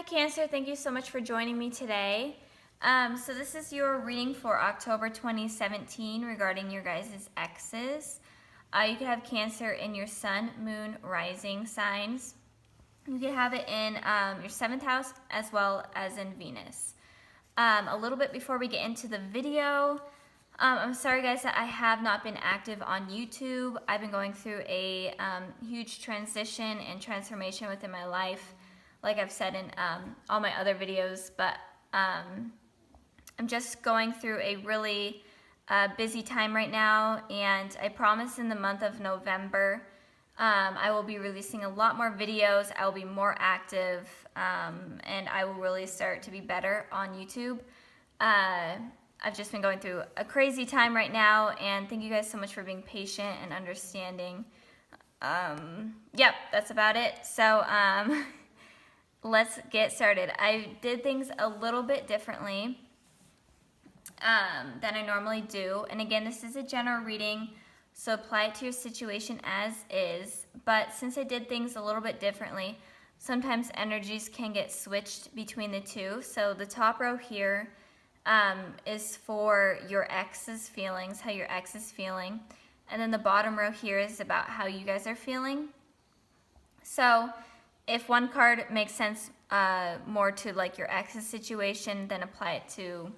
Hi Cancer, thank you so much for joining me today. So this is your reading for October 2017 regarding your guys' exes. You could have Cancer in your Sun, Moon, Rising signs. You could have it in your 7th house as well as in Venus. A little bit before we get into the video, I'm sorry guys that I have not been active on YouTube. I've been going through a huge transition and transformation within my life, like I've said in all my other videos, but I'm just going through a really busy time right now, and I promise in the month of November I will be releasing a lot more videos. I will be more active, and I will really start to be better on YouTube. I've just been going through a crazy time right now, and thank you guys so much for being patient and understanding. Yep, that's about it. So let's get started. I did things a little bit differently than I normally do. And again, this is a general reading, so apply it to your situation as is. But since I did things a little bit differently, sometimes energies can get switched between the two. So the top row here is for your ex's feelings, how your ex is feeling. And then the bottom row here is about how you guys are feeling. So if one card makes sense more to like your ex's situation, then apply it to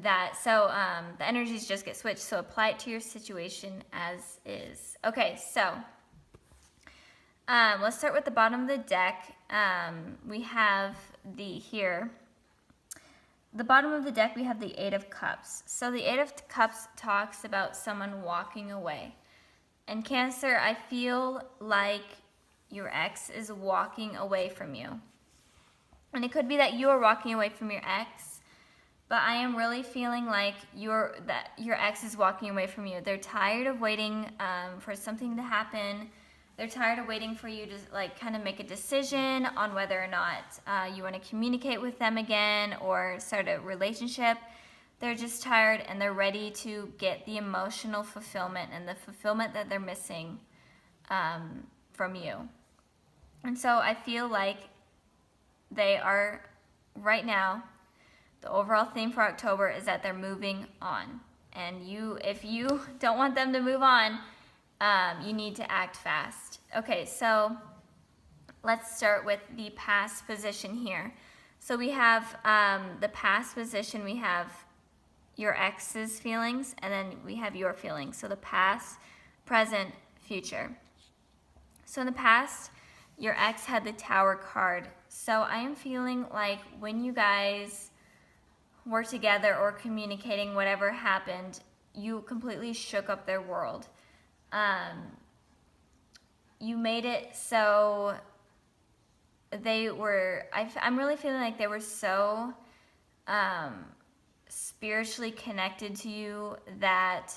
that. So the energies just get switched, so apply it to your situation as is. Okay, so let's start with the bottom of the deck. We have the bottom of the deck, we have the Eight of Cups. So the Eight of Cups talks about someone walking away. And Cancer, I feel like your ex is walking away from you. And it could be that you are walking away from your ex, but I am really feeling like your ex is walking away from you. They're tired of waiting for something to happen. They're tired of waiting for you to like kind of make a decision on whether or not you want to communicate with them again or start a relationship. They're just tired, and they're ready to get the emotional fulfillment and the fulfillment that they're missing from you. And so I feel like they are, right now, the overall theme for October is that they're moving on. And if you don't want them to move on, you need to act fast. Okay, so let's start with the past position here. So we have the past position, we have your ex's feelings, and then we have your feelings. So the past, present, future. So in the past, your ex had the Tower card. So I am feeling like when you guys were together or communicating, whatever happened, you completely shook up their world. You made it so they were, I'm really feeling like they were so spiritually connected to you that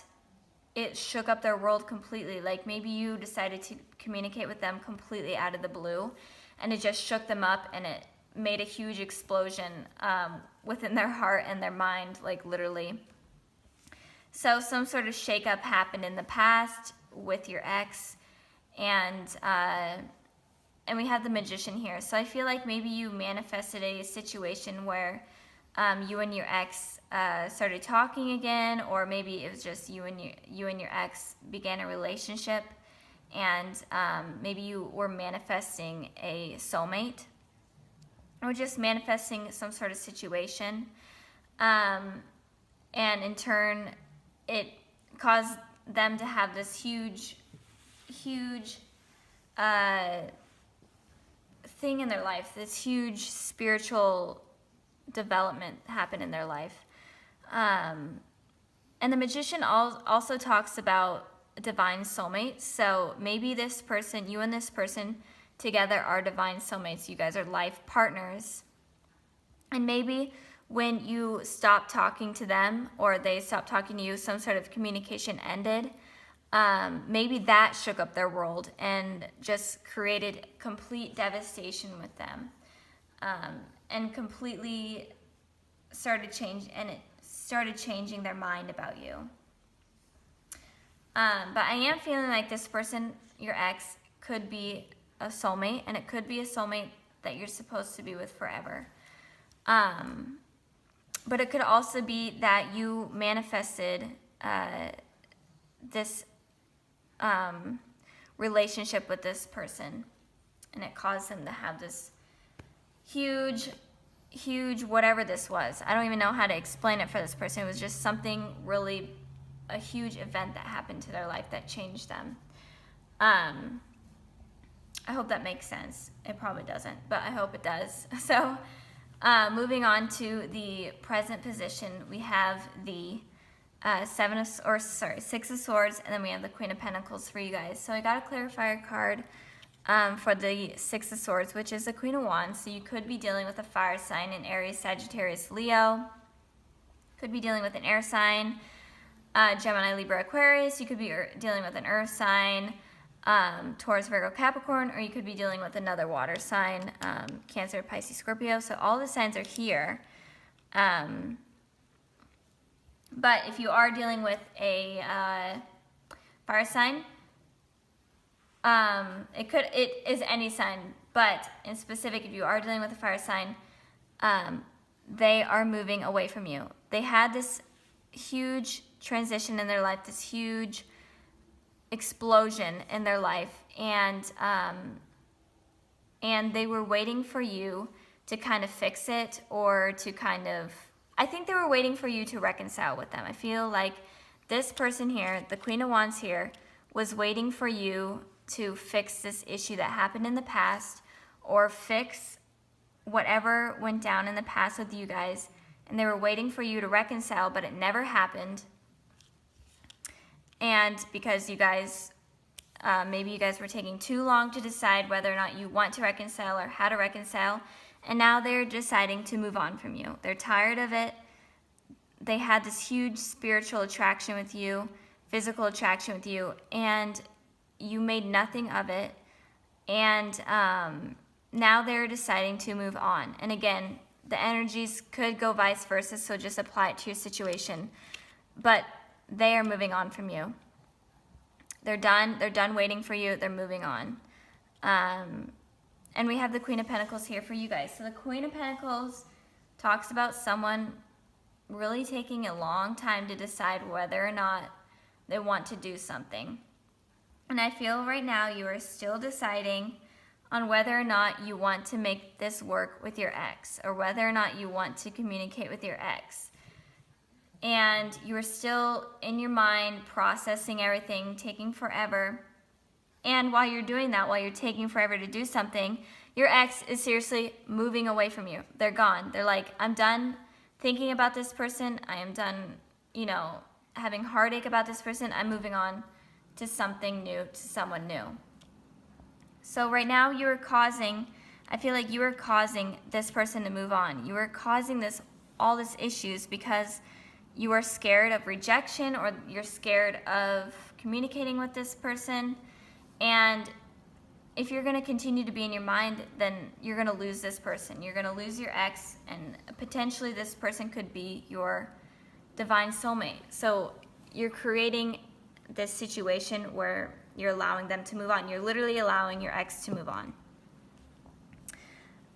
it shook up their world completely. Like maybe you decided to communicate with them completely out of the blue, and it just shook them up, and it made a huge explosion within their heart and their mind, like literally. So some sort of shakeup happened in the past with your ex, and we have the Magician here. So I feel like maybe you manifested a situation where you and your ex started talking again, or maybe it was just you and your ex began a relationship, and maybe you were manifesting a soulmate, or just manifesting some sort of situation, and in turn it caused them to have this huge thing in their life, this huge spiritual development happen in their life. And the Magician also talks about divine soulmates. So maybe this person, you and this person together are divine soulmates. You guys are life partners. And maybe when you stop talking to them, or they stopped talking to you, some sort of communication ended, maybe that shook up their world and just created complete devastation with them, and completely started changing their mind about you. But I am feeling like this person, your ex, could be a soulmate, and it could be a soulmate that you're supposed to be with forever. But it could also be that you manifested this relationship with this person, and it caused them to have this huge whatever this was. I don't even know how to explain it for this person. It was just something really, a huge event that happened to their life that changed them. I hope that makes sense. It probably doesn't, but I hope it does. So moving on to the present position, we have the Six of Swords, and then we have the Queen of Pentacles for you guys. So I got a clarifier card for the Six of Swords, which is the Queen of Wands. So you could be dealing with a fire sign in Aries, Sagittarius, Leo. Could be dealing with an air sign, Gemini, Libra, Aquarius. You could be dealing with an earth sign, Taurus, Virgo, Capricorn, or you could be dealing with another water sign, Cancer, Pisces, Scorpio. So all the signs are here. But if you are dealing with a fire sign, it is any sign, but in specific, if you are dealing with a fire sign, they are moving away from you. They had this huge transition in their life, this huge explosion in their life, and they were waiting for you to kind of fix it, or to kind of, I think they were waiting for you to reconcile with them. I feel like this person here, the Queen of Wands here, was waiting for you to fix this issue that happened in the past, or fix whatever went down in the past with you guys, and they were waiting for you to reconcile, but it never happened. And because you guys, maybe you guys were taking too long to decide whether or not you want to reconcile or how to reconcile, and now they're deciding to move on from you. They're tired of it. They had this huge spiritual attraction with you, physical attraction with you, and you made nothing of it. And now they're deciding to move on. And again, the energies could go vice versa, so just apply it to your situation. But they are moving on from you. They're done waiting for you. They're moving on. And we have the Queen of Pentacles here for you guys. So the Queen of Pentacles talks about someone really taking a long time to decide whether or not they want to do something. And I feel right now you are still deciding on whether or not you want to make this work with your ex, or whether or not you want to communicate with your ex. And you are still in your mind processing everything, taking forever. And while you're doing that, while you're taking forever to do something, your ex is seriously moving away from you. They're gone. They're like, I'm done thinking about this person. I am done, having heartache about this person. I'm moving on to something new, to someone new. So right now I feel like you are causing this person to move on. You are causing all these issues because you are scared of rejection, or you're scared of communicating with this person. And if you're going to continue to be in your mind, then you're going to lose this person. You're going to lose your ex, and potentially this person could be your divine soulmate. So you're creating this situation where you're allowing them to move on. You're literally allowing your ex to move on.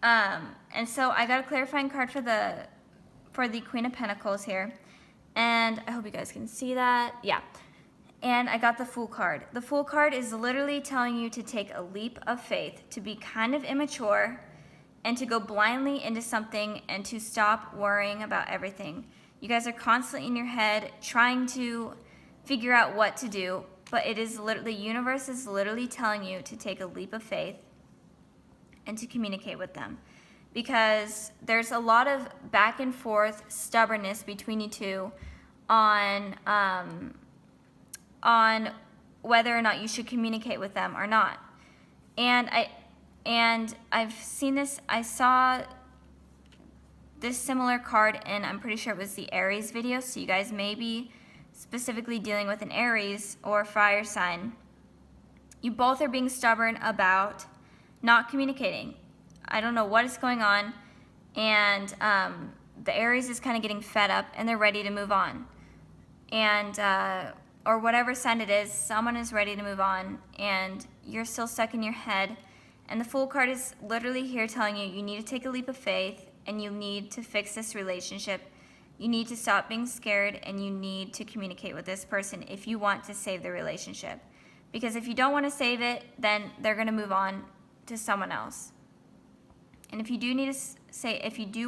And so I got a clarifying card for the Queen of Pentacles here. And I hope you guys can see that. Yeah. And I got the Fool card. The Fool card is literally telling you to take a leap of faith, to be kind of immature, and to go blindly into something, and to stop worrying about everything. You guys are constantly in your head trying to figure out what to do, but the universe is literally telling you to take a leap of faith and to communicate with them. Because there's a lot of back and forth stubbornness between you two on whether or not you should communicate with them or not. And I've seen this, I saw this similar card, and I'm pretty sure it was the Aries video, so you guys may be specifically dealing with an Aries or fire sign. You both are being stubborn about not communicating. I don't know what is going on, and the Aries is kind of getting fed up, and they're ready to move on. And or whatever sign it is, someone is ready to move on, and you're still stuck in your head, And the Fool card is literally here telling you you need to take a leap of faith and you need to fix this relationship. You need to stop being scared and you need to communicate with this person if you want to save the relationship. Because if you don't want to save it, then they're going to move on to someone else. And if you do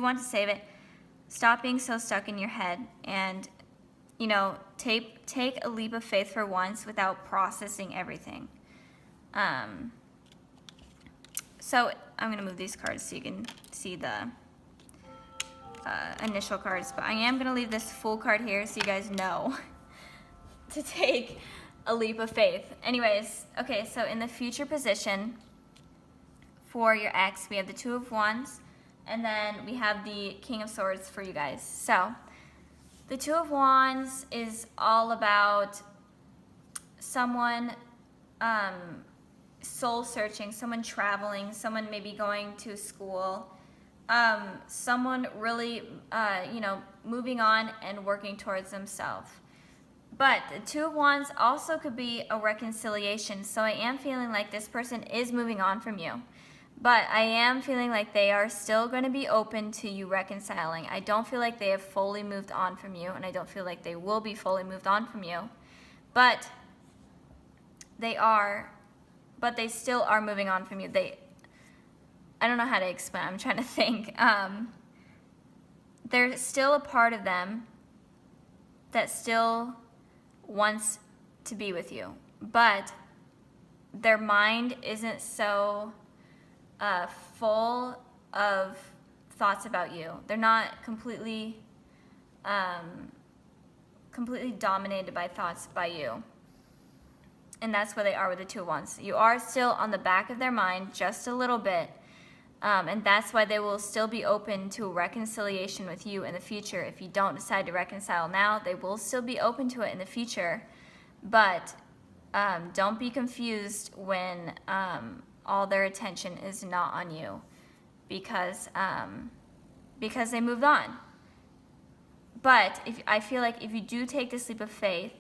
want to save it, stop being so stuck in your head and, take a leap of faith for once without processing everything. So I'm going to move these cards so you can see the initial cards. But I am going to leave this Fool card here so you guys know to take a leap of faith. Anyways, okay, so in the future position for your ex, we have the Two of Wands, and then we have the King of Swords for you guys. So the Two of Wands is all about someone soul searching, someone traveling, someone maybe going to school, someone really, moving on and working towards themselves. But the Two of Wands also could be a reconciliation. So I am feeling like this person is moving on from you. But I am feeling like they are still going to be open to you reconciling. I don't feel like they have fully moved on from you, and I don't feel like they will be fully moved on from you. But they still are moving on from you. I don't know how to explain. I'm trying to think. There's still a part of them that still wants to be with you, but their mind isn't so full of thoughts about you. They're not completely dominated by thoughts by you. And that's where they are with the Two of Wands. You are still on the back of their mind just a little bit, and that's why they will still be open to reconciliation with you in the future. If you don't decide to reconcile now, they will still be open to it in the future. But don't be confused when all their attention is not on you, because they moved on. But I feel like if you do take this leap of faith,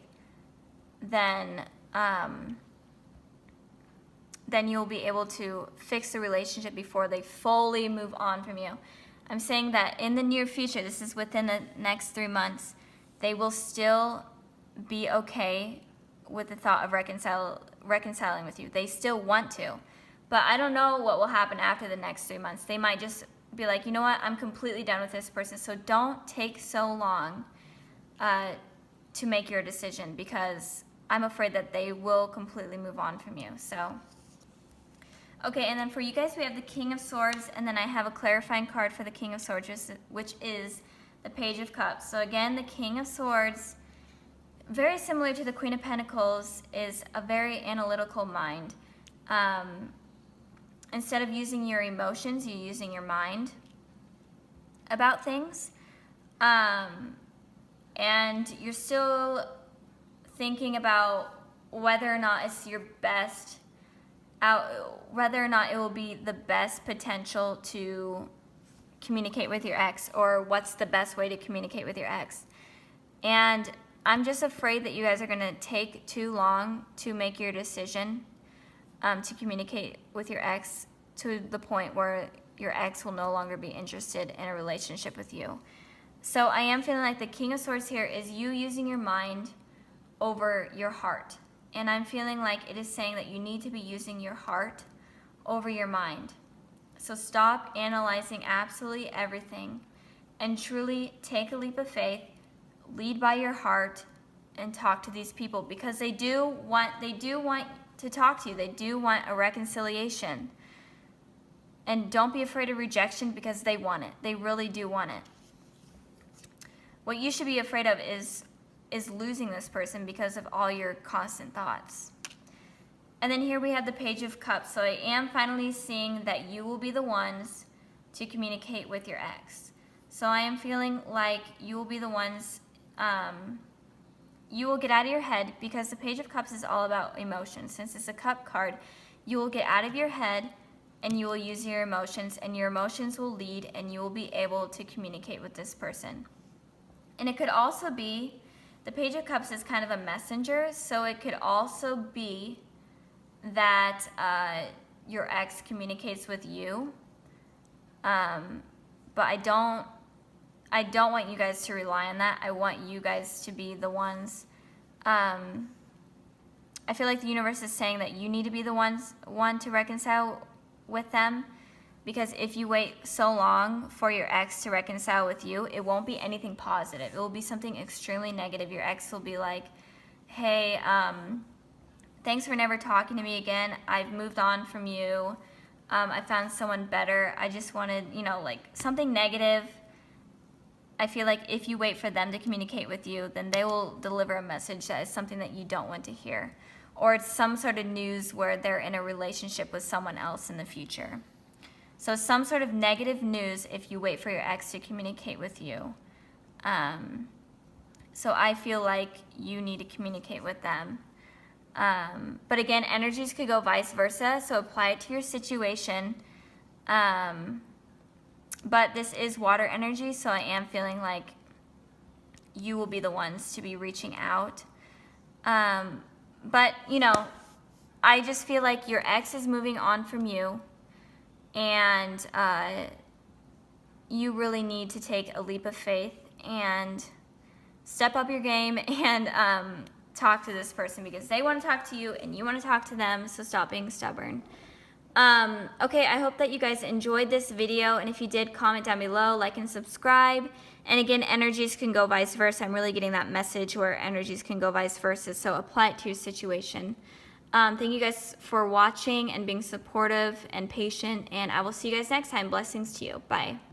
then you'll be able to fix the relationship before they fully move on from you. I'm saying that in the near future, this is within the next 3 months, they will still be okay with the thought of reconciling with you. They still want to. But I don't know what will happen after the next 3 months. They might just be like, you know what, I'm completely done with this person. So don't take so long to make your decision, because I'm afraid that they will completely move on from you. So, okay, and then for you guys, we have the King of Swords, and then I have a clarifying card for the King of Swords, which is the Page of Cups. So again, the King of Swords, very similar to the Queen of Pentacles, is a very analytical mind. Instead of using your emotions, you're using your mind about things. And you're still thinking about whether or not it's your best, whether or not it will be the best potential to communicate with your ex, or what's the best way to communicate with your ex. And I'm just afraid that you guys are going to take too long to make your decision to communicate with your ex, to the point where your ex will no longer be interested in a relationship with you. So I am feeling like the King of Swords here is you using your mind over your heart. And I'm feeling like it is saying that you need to be using your heart over your mind. So stop analyzing absolutely everything and truly take a leap of faith, lead by your heart, and talk to these people, because they do want to talk to you. They do want a reconciliation. And don't be afraid of rejection, because they want it. They really do want it. What you should be afraid of is losing this person because of all your constant thoughts. And then here we have the Page of Cups. So I am finally seeing that you will be the ones to communicate with your ex. So I am feeling like you will be the ones, you will get out of your head, because the Page of Cups is all about emotions. Since it's a cup card, you will get out of your head and you will use your emotions, and your emotions will lead, and you will be able to communicate with this person. And it could also be, the Page of Cups is kind of a messenger, so it could also be that your ex communicates with you. But I don't want you guys to rely on that. I want you guys to be the ones. I feel like the universe is saying that you need to be the one to reconcile with them, because if you wait so long for your ex to reconcile with you, it won't be anything positive. It will be something extremely negative. Your ex will be like, hey, thanks for never talking to me again. I've moved on from you. I found someone better. I just wanted, like something negative. I feel like if you wait for them to communicate with you, then they will deliver a message that is something that you don't want to hear. Or it's some sort of news where they're in a relationship with someone else in the future. So some sort of negative news if you wait for your ex to communicate with you. So I feel like you need to communicate with them. But again, energies could go vice versa, so apply it to your situation. But this is water energy, so I am feeling like you will be the ones to be reaching out. But, I just feel like your ex is moving on from you, and you really need to take a leap of faith and step up your game and talk to this person, because they want to talk to you and you want to talk to them, so stop being stubborn. Okay, I hope that you guys enjoyed this video, and if you did, comment down below, like and subscribe. And again, energies can go vice versa. I'm really getting that message where energies can go vice versa, so apply it to your situation. Thank you guys for watching and being supportive and patient, and I will see you guys next time. Blessings to you. Bye.